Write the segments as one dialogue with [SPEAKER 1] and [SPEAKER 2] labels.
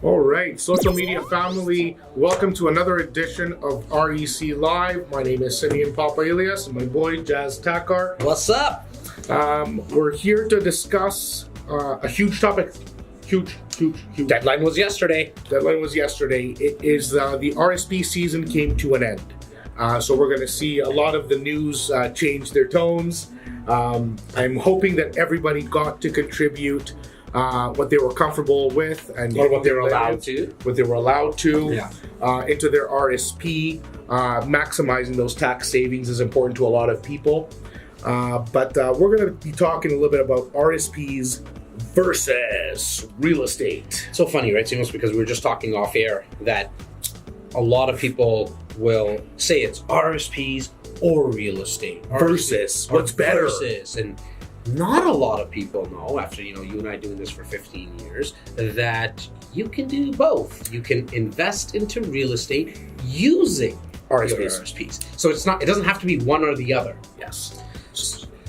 [SPEAKER 1] All right, social media family, welcome to another edition of REC Live. My name is Simeon Papalias and my boy Jas Takhar.
[SPEAKER 2] What's up?
[SPEAKER 1] We're here to discuss a huge topic. Huge.
[SPEAKER 2] Deadline was yesterday.
[SPEAKER 1] It is the RSP season came to an end. So we're going to see a lot of the news change their tones. I'm hoping that everybody got to contribute what they were comfortable with and
[SPEAKER 2] what they were allowed to.
[SPEAKER 1] Into their RSP. Maximizing those tax savings is important to a lot of people. But we're going to be talking a little bit about RSPs versus real estate.
[SPEAKER 2] So funny, right, Simeon? Because we were just talking off air that a lot of people will say it's RSPs or real estate.
[SPEAKER 1] Versus. What's better?
[SPEAKER 2] Versus. And not a lot of people know, after you and I doing this for 15 years, that you can do both. You can invest into real estate using RSPs. So it doesn't have to be one or the other.
[SPEAKER 1] Yes.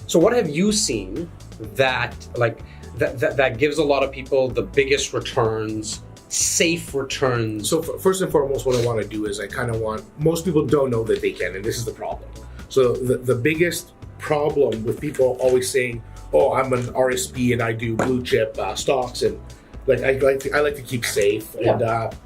[SPEAKER 2] So what have you seen that gives a lot of people the biggest returns, safe returns?
[SPEAKER 1] So first and foremost, what I want to do is most people don't know that they can, and this is the problem. So the biggest problem with people always saying, "Oh, I'm an RSP and I do blue chip stocks," and I like to keep safe, and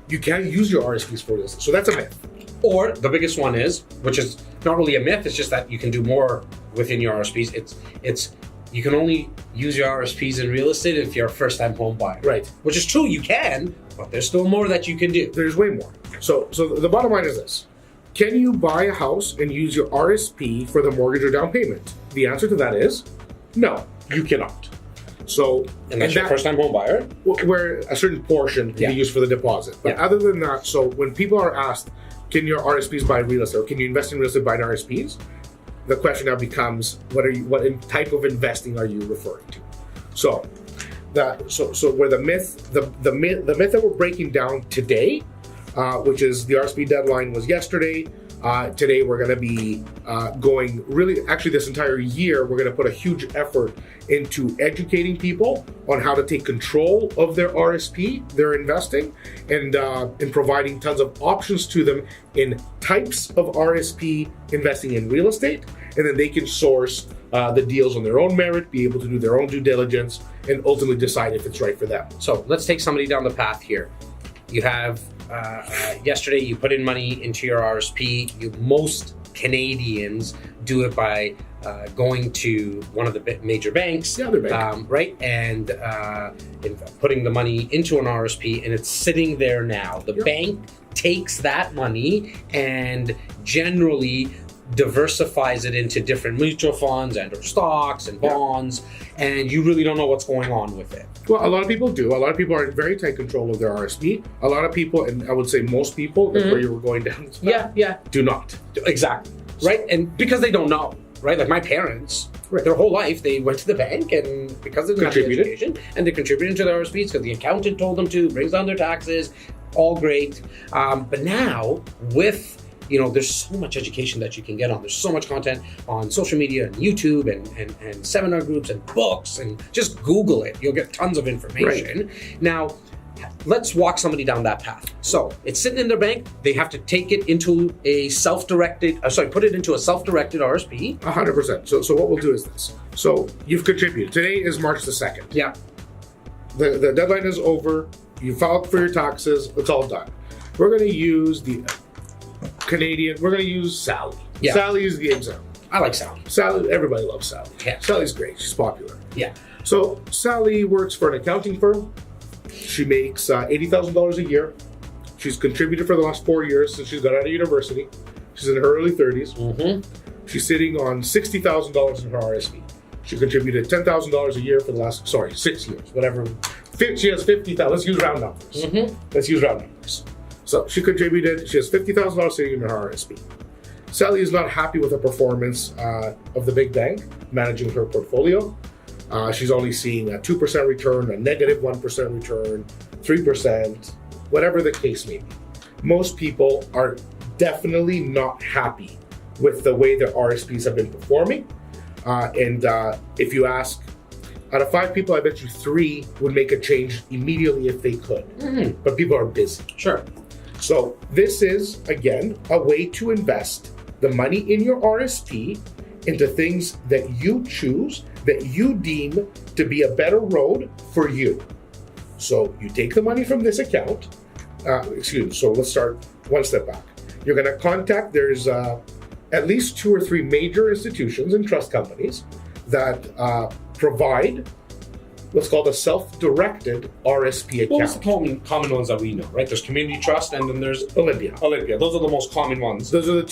[SPEAKER 1] you can use your RSPs for this. So that's a myth.
[SPEAKER 2] Or the biggest one is, which is not really a myth, it's just that you can do more within your RSPs. It's you can only use your RSPs in real estate if you're a first-time home buyer.
[SPEAKER 1] Right.
[SPEAKER 2] Which is true, you can, but there's still more that you can do.
[SPEAKER 1] There's way more. So the bottom line is this. Can you buy a house and use your RSP for the mortgage or down payment? The answer to that is no, you cannot. So,
[SPEAKER 2] and that's your first-time home buyer?
[SPEAKER 1] Where a certain portion can be used for the deposit. But other than that, so when people are asked, can your RSPs buy real estate, or can you invest in real estate by RSPs? The question now becomes, what type of investing are you referring to? So where the myth that we're breaking down today, which is the RSP deadline was yesterday. Today we're going to be going this entire year, we're going to put a huge effort into educating people on how to take control of their RSP, their investing, and in providing tons of options to them in types of RSP investing in real estate. And then they can source the deals on their own merit, be able to do their own due diligence, and ultimately decide if it's right for them.
[SPEAKER 2] So let's take somebody down the path here. You have yesterday you put in money into your RSP. Most Canadians do it by going to one of the major banks, right, and putting the money into an RSP, and it's sitting there now. The bank takes that money and generally diversifies it into different mutual funds and or stocks and bonds, and you really don't know what's going on with it.
[SPEAKER 1] Well, a lot of people do. A lot of people are in very tight control of their RSP. A lot of people, and I would say most people, that's where you were going down, do not.
[SPEAKER 2] Exactly. Right? And because they don't know, right? Like my parents, their whole life, they went to the bank and because of the education, and they contributed to their RSPs because the accountant told them to, brings down their taxes, all great. But now with there's so much education that you can get on. There's so much content on social media and YouTube and seminar groups and books, and just Google it. You'll get tons of information. Right. Now, let's walk somebody down that path. So it's sitting in their bank. They have to take it into a put it into a self-directed RSP.
[SPEAKER 1] 100%. So what we'll do is this. So you've contributed. Today is March the 2nd.
[SPEAKER 2] Yeah.
[SPEAKER 1] The deadline is over. You filed for your taxes. It's all done. We're going to use we're going to use Sally.
[SPEAKER 2] Yeah.
[SPEAKER 1] Sally is the example.
[SPEAKER 2] I like Sally.
[SPEAKER 1] Sally, everybody loves Sally.
[SPEAKER 2] Yeah.
[SPEAKER 1] Sally's great. She's popular.
[SPEAKER 2] Yeah.
[SPEAKER 1] So Sally works for an accounting firm. She makes $80,000 a year. She's contributed for the last 4 years since she's got out of university. She's in her early 30s. Mm-hmm. She's sitting on $60,000 in her RSP. She contributed $10,000 a year for the last, 6 years, whatever. She has $50,000. Let's use round numbers.
[SPEAKER 2] Mm-hmm.
[SPEAKER 1] So she contributed, she has $50,000 sitting in her RSP. Sally is not happy with the performance of the big bank managing her portfolio. She's only seeing a 2% return, a negative 1% return, 3%, whatever the case may be. Most people are definitely not happy with the way their RSPs have been performing. And if you ask Out of 5 people, I bet you 3 would make a change immediately if they could. But people are busy.
[SPEAKER 2] Sure.
[SPEAKER 1] So this is, again, a way to invest the money in your RSP into things that you choose, that you deem to be a better road for you. So you take the money from this account. So let's start one step back. You're going to contact, there's at least 2 or 3 major institutions and trust companies that provide what's called a self-directed RSP account.
[SPEAKER 2] Well, what's the common ones that we know, right? There's Community Trust, and then there's
[SPEAKER 1] Olympia.
[SPEAKER 2] Those are the most common ones.
[SPEAKER 1] Those are the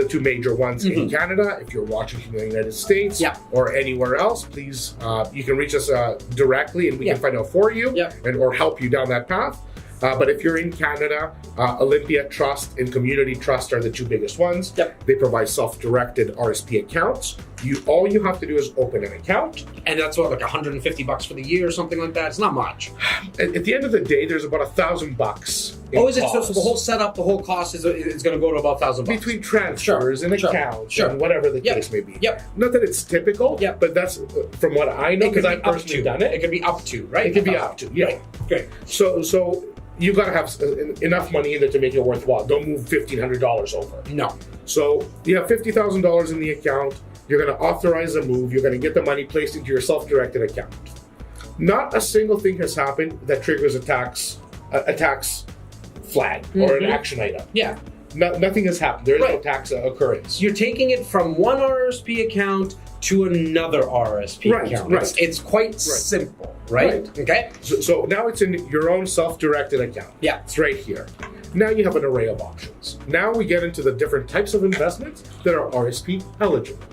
[SPEAKER 1] two major ones in Canada. If you're watching from the United States or anywhere else, please, you can reach us directly, and we can find out for you or help you down that path. But if you're in Canada, Olympia Trust and Community Trust are the 2 biggest ones. They provide self-directed RSP accounts. All you have to do is open an account.
[SPEAKER 2] And that's what, like $150 for the year or something like that? It's not much.
[SPEAKER 1] At the end of the day, there's about $1,000.
[SPEAKER 2] Oh, is it? So the whole setup, the whole cost is going to go to about $1,000
[SPEAKER 1] between transfers and accounts and whatever the case may be. Not that it's typical, but that's from what I know, because I've personally done it.
[SPEAKER 2] It can be up to, right?
[SPEAKER 1] It can be up to,
[SPEAKER 2] Okay.
[SPEAKER 1] So you got to have enough money in there to make it worthwhile. Don't move $1,500 over.
[SPEAKER 2] No.
[SPEAKER 1] So you have $50,000 in the account. You're going to authorize a move. You're going to get the money placed into your self-directed account. Not a single thing has happened that triggers a tax flag or an action item. Nothing has happened. There is no tax occurrence.
[SPEAKER 2] You're taking it from one RRSP account to another RRSP account. It's quite simple, right? Okay.
[SPEAKER 1] So now it's in your own self-directed account. It's right here. Now you have an array of options. Now we get into the different types of investments that are RSP eligible,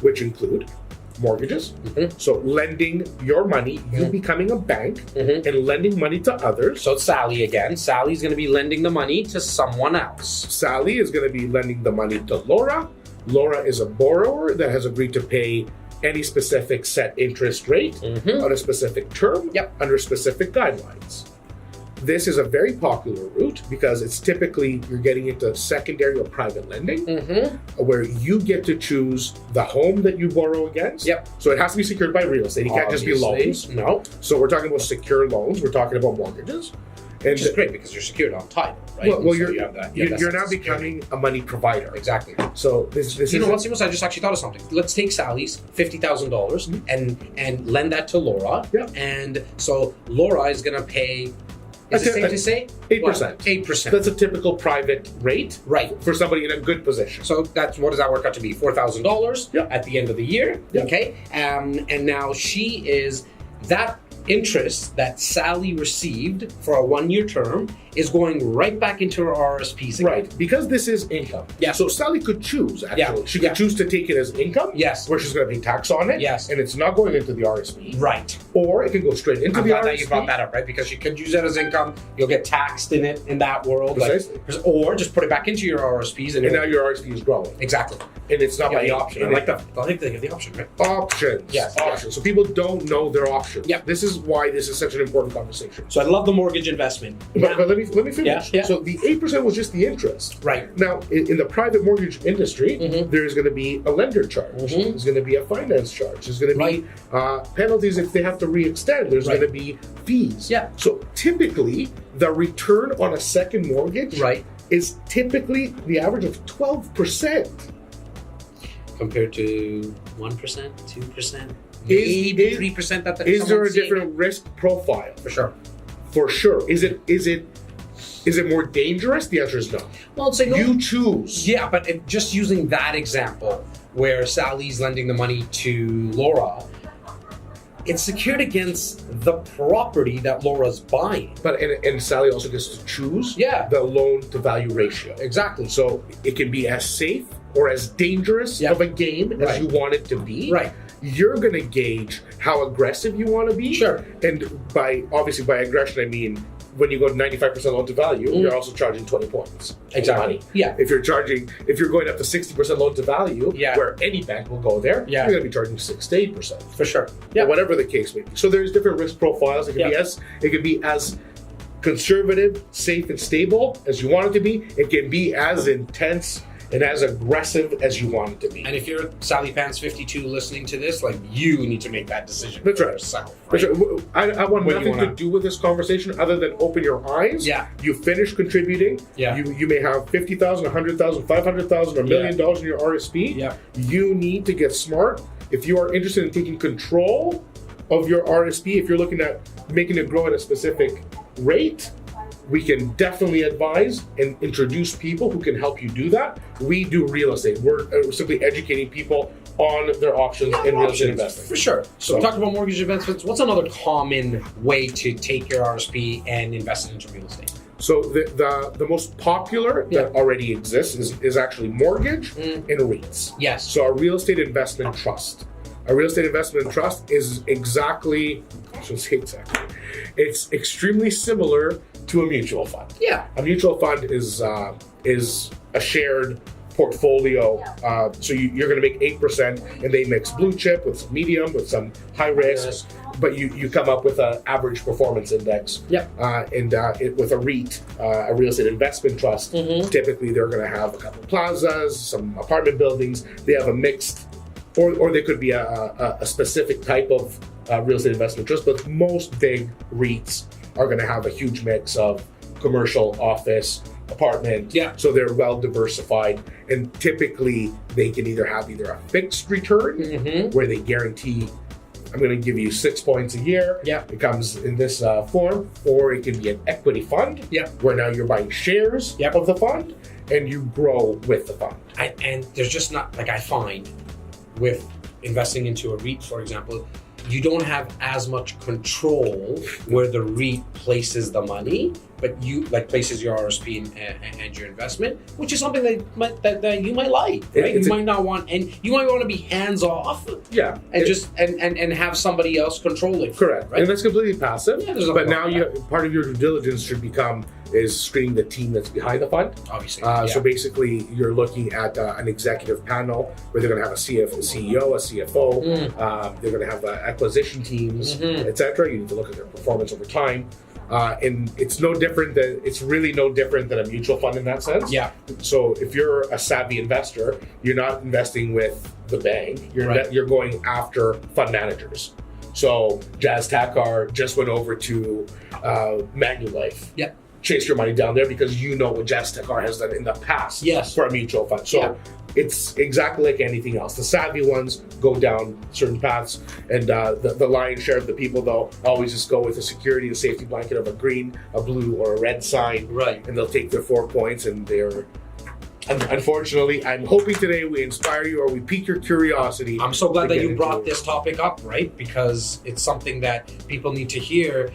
[SPEAKER 1] which include mortgages. So lending your money, you becoming a bank and lending money to others.
[SPEAKER 2] So it's Sally again. Sally's going to be lending the money to someone else.
[SPEAKER 1] Sally is going to be lending the money to Laura. Laura is a borrower that has agreed to pay any specific set interest rate on a specific term under specific guidelines. This is a very popular route because it's typically you're getting into secondary or private lending where you get to choose the home that you borrow against. So it has to be secured by real estate. It can't just be loans.
[SPEAKER 2] No.
[SPEAKER 1] So we're talking about secure loans. We're talking about mortgages.
[SPEAKER 2] And which is great because you're secured on title, right?
[SPEAKER 1] Well, you're now becoming a money provider.
[SPEAKER 2] Exactly.
[SPEAKER 1] So this
[SPEAKER 2] you know what, Simeon? I just actually thought of something. Let's take Sally's $50,000 and lend that to Laura. And so Laura is going to pay. Is it safe to say?
[SPEAKER 1] 8%.
[SPEAKER 2] 8%.
[SPEAKER 1] That's a typical private rate, for somebody in a good position.
[SPEAKER 2] So what does that work out to be? $4,000 at the end of the year. Okay, and now she is that interest that Sally received for a 1-year term is going right back into her RRSPs again.
[SPEAKER 1] Right, because this is income. So Sally could choose, actually. She could choose to take it as income, where she's going to pay tax on it, and it's not going into the RRSP.
[SPEAKER 2] Right.
[SPEAKER 1] Or it can go straight into the RRSP.
[SPEAKER 2] I'm glad that you brought that up, right? Because you could use it as income, you'll get taxed in it in that world.
[SPEAKER 1] Precisely.
[SPEAKER 2] Or just put it back into your RRSPs.
[SPEAKER 1] And now your RRSP is growing.
[SPEAKER 2] Exactly.
[SPEAKER 1] And it's not by the option.
[SPEAKER 2] I like the option, right?
[SPEAKER 1] Options. Options. So people don't know their options. This is why this is such an important conversation.
[SPEAKER 2] So I love the mortgage investment.
[SPEAKER 1] But let me finish. So the 8% was just the interest.
[SPEAKER 2] Right.
[SPEAKER 1] Now, in the private mortgage industry, there's going to be a lender charge. There's going to be a finance charge. There's going to be penalties if they have to re-extend. There's going to be fees. So typically, the return on a second mortgage is typically the average of 12%.
[SPEAKER 2] Compared to 1%, 2%, maybe 3%.
[SPEAKER 1] Is there a different risk profile? For sure. Is it more dangerous? The answer is no.
[SPEAKER 2] Well, I'd say no.
[SPEAKER 1] You choose.
[SPEAKER 2] Yeah, but just using that example where Sally's lending the money to Laura, it's secured against the property that Laura's buying.
[SPEAKER 1] But and Sally also gets to choose
[SPEAKER 2] the
[SPEAKER 1] loan to value ratio.
[SPEAKER 2] Exactly.
[SPEAKER 1] So it can be as safe or as dangerous of a game as you want it to be. You're going to gauge how aggressive you want to be. And by aggression, I mean when you go to 95% loan to value, you're also charging 20 points.
[SPEAKER 2] Exactly.
[SPEAKER 1] If you're going up to 60% loan to value, where any bank will go there, you're going to be charging 6 to 8%.
[SPEAKER 2] For sure.
[SPEAKER 1] Or whatever the case may be. So there's different risk profiles. It can be as conservative, safe, and stable as you want it to be. It can be as intense and as aggressive as you want it to be.
[SPEAKER 2] And if you're Sally Pants 52 listening to this, like, you need to make that decision
[SPEAKER 1] That's
[SPEAKER 2] for
[SPEAKER 1] right.
[SPEAKER 2] yourself.
[SPEAKER 1] Right?
[SPEAKER 2] Right?
[SPEAKER 1] I want nothing to do with this conversation other than open your eyes.
[SPEAKER 2] Yeah.
[SPEAKER 1] You finish contributing.
[SPEAKER 2] Yeah.
[SPEAKER 1] You may have $50,000, $100,000, $500,000, $1 million in your RSP.
[SPEAKER 2] Yeah.
[SPEAKER 1] You need to get smart. If you are interested in taking control of your RSP, if you're looking at making it grow at a specific rate, we can definitely advise and introduce people who can help you do that. We do real estate. We're simply educating people on their options in real estate investing.
[SPEAKER 2] For sure. So we talked about mortgage investments. What's another common way to take your RSP and invest it into real estate?
[SPEAKER 1] So the most popular that already exists is actually mortgage and REITs.
[SPEAKER 2] Yes.
[SPEAKER 1] So a real estate investment trust. A real estate investment trust is exactly, I shouldn't say exactly, it's extremely similar to a mutual fund.
[SPEAKER 2] Yeah.
[SPEAKER 1] A mutual fund is a shared portfolio. So you're going to make 8%, and they mix blue chip with some medium, with some high risk. But you come up with an average performance index.
[SPEAKER 2] Yep.
[SPEAKER 1] With a REIT, a real estate investment trust, typically they're going to have a couple plazas, some apartment buildings. They have a mixed, or they could be a specific type of real estate investment trust. But most big REITs are going to have a huge mix of commercial, office, apartment.
[SPEAKER 2] Yeah.
[SPEAKER 1] So they're well diversified, and typically they can either have a fixed return where they guarantee, I'm going to give you 6 points a year.
[SPEAKER 2] Yeah.
[SPEAKER 1] It comes in this form, or it can be an equity fund.
[SPEAKER 2] Yeah.
[SPEAKER 1] Where now you're buying shares of the fund and you grow with the fund.
[SPEAKER 2] And there's just not, like, I find with investing into a REIT, for example, you don't have as much control where the REIT places the money, but you places your RSP and your investment, which is something that you might like, right? You might not want, and you might want to be hands off, and have somebody else control it.
[SPEAKER 1] Correct,
[SPEAKER 2] right?
[SPEAKER 1] And that's completely passive.
[SPEAKER 2] Yeah,
[SPEAKER 1] but now part of your due diligence should become screening the team that's behind the fund.
[SPEAKER 2] Obviously,
[SPEAKER 1] So basically, you're looking at an executive panel where they're going to have a CEO, a CFO. They're going to have acquisition teams, etc. You need to look at their performance over time. And it's really no different than a mutual fund in that sense.
[SPEAKER 2] Yeah.
[SPEAKER 1] So if you're a savvy investor, you're not investing with the bank. You're going after fund managers. So Jas Takhar just went over to Manulife.
[SPEAKER 2] Yeah.
[SPEAKER 1] Chase your money down there because you know what Jas Takhar has done in the past for a mutual fund. So it's exactly like anything else. The savvy ones go down certain paths, and the lion's share of the people, though, always just go with a security, a safety blanket of a green, a blue, or a red sign.
[SPEAKER 2] Right.
[SPEAKER 1] And they'll take their 4 points, and they're... Unfortunately, I'm hoping today we inspire you or we pique your curiosity.
[SPEAKER 2] I'm so glad that you brought this topic up, right? Because it's something that people need to hear.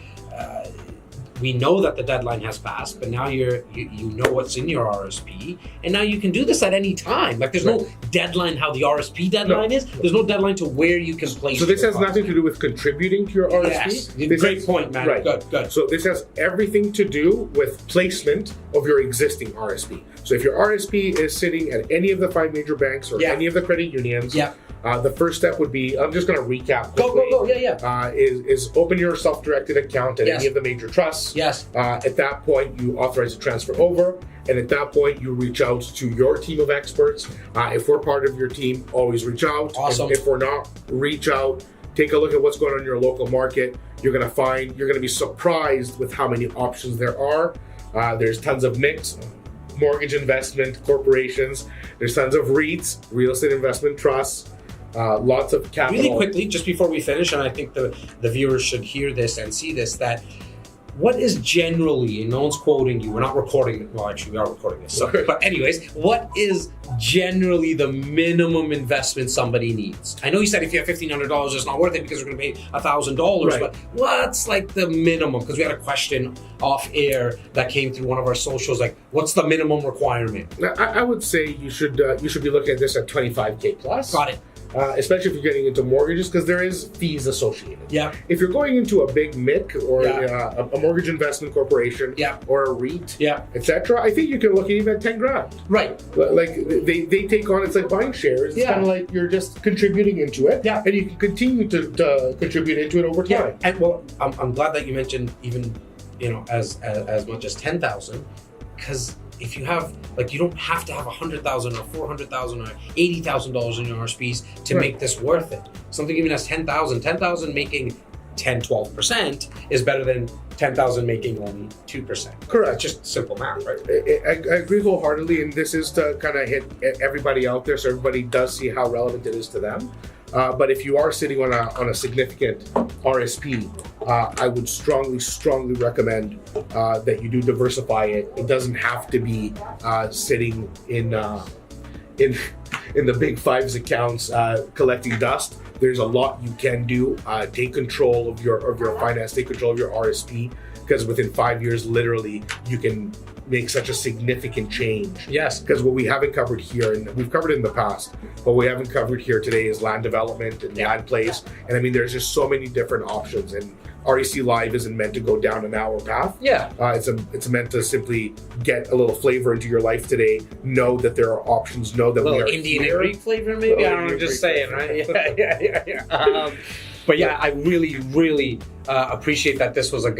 [SPEAKER 2] We know that the deadline has passed, but now you know what's in your RSP, and now you can do this at any time. Like, there's no deadline how the RSP deadline is. There's no deadline to where you can place.
[SPEAKER 1] So this has nothing to do with contributing to your RSP.
[SPEAKER 2] Yes, great point, man.
[SPEAKER 1] Right.
[SPEAKER 2] Good.
[SPEAKER 1] So this has everything to do with placement of your existing RSP. So if your RSP is sitting at any of the 5 major banks or any of the credit unions, the first step would be, I'm just going to recap quickly.
[SPEAKER 2] Go. Yeah.
[SPEAKER 1] Is open your self-directed account at any of the major trusts.
[SPEAKER 2] Yes.
[SPEAKER 1] At that point, you authorize a transfer over. And at that point, you reach out to your team of experts. If we're part of your team, always reach out.
[SPEAKER 2] Awesome.
[SPEAKER 1] If we're not, reach out. Take a look at what's going on in your local market. You're going to be surprised with how many options there are. There's tons of mix. Mortgage investment corporations. There's tons of REITs, real estate investment trusts. Lots of capital.
[SPEAKER 2] Really quickly, just before we finish, and I think the viewers should hear this and see this, that what is generally, and no one's quoting you, we're not recording it, well, actually we are recording this, so, but anyways, what is generally the minimum investment somebody needs? I know you said if you have $1,500, it's not worth it because we're going to pay $1,000, but what's like the minimum? Because we had a question off air that came through one of our socials, like, what's the minimum requirement?
[SPEAKER 1] I would say you should be looking at this at $25K plus.
[SPEAKER 2] Got it.
[SPEAKER 1] Especially if you're getting into mortgages, because there is fees associated.
[SPEAKER 2] Yeah.
[SPEAKER 1] If you're going into a big MIC or a mortgage investment corporation or a REIT, etc., I think you can look at even at $10,000.
[SPEAKER 2] Right.
[SPEAKER 1] Like they take on, it's like buying shares. It's kind of like you're just contributing into it, and you can continue to contribute into it over time.
[SPEAKER 2] Yeah. And well, I'm glad that you mentioned even as much as $10,000, because if you have, like, you don't have to have $100,000 or $400,000 or $80,000 in your RSPs to make this worth it. Something even as 10,000 making 10-12% is better than 10,000 making only 2%.
[SPEAKER 1] Correct.
[SPEAKER 2] It's just simple math, right?
[SPEAKER 1] I agree wholeheartedly, and this is to kind of hit everybody out there, so everybody does see how relevant it is to them. But if you are sitting on a significant RSP, I would strongly recommend that you do diversify it. It doesn't have to be sitting in the big fives accounts collecting dust. There's a lot you can do. Take control of your finance. Take control of your RSP, because within 5 years, literally, you can make such a significant change.
[SPEAKER 2] Yes.
[SPEAKER 1] Because what we haven't covered here, and we've covered it in the past, but what we haven't covered here today is land development and land plays. And I mean, there's just so many different options. And REC Live isn't meant to go down an hour path.
[SPEAKER 2] Yeah.
[SPEAKER 1] It's meant to simply get a little flavor into your life today. Know that there are options. Know that we are
[SPEAKER 2] Indian
[SPEAKER 1] here.
[SPEAKER 2] and Greek flavor, maybe. I don't know. Just saying, right? Yeah. But yeah, I really appreciate that. This was a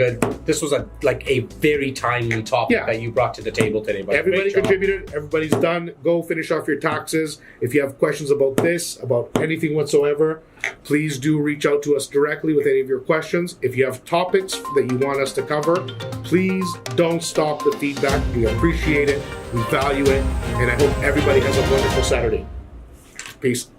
[SPEAKER 2] very timely topic that you brought to the table today. But
[SPEAKER 1] everybody contributed. Everybody's done. Go finish off your taxes. If you have questions about this, about anything whatsoever, please do reach out to us directly with any of your questions. If you have topics that you want us to cover, please don't stop the feedback. We appreciate it. We value it. And I hope everybody has a wonderful Saturday. Peace.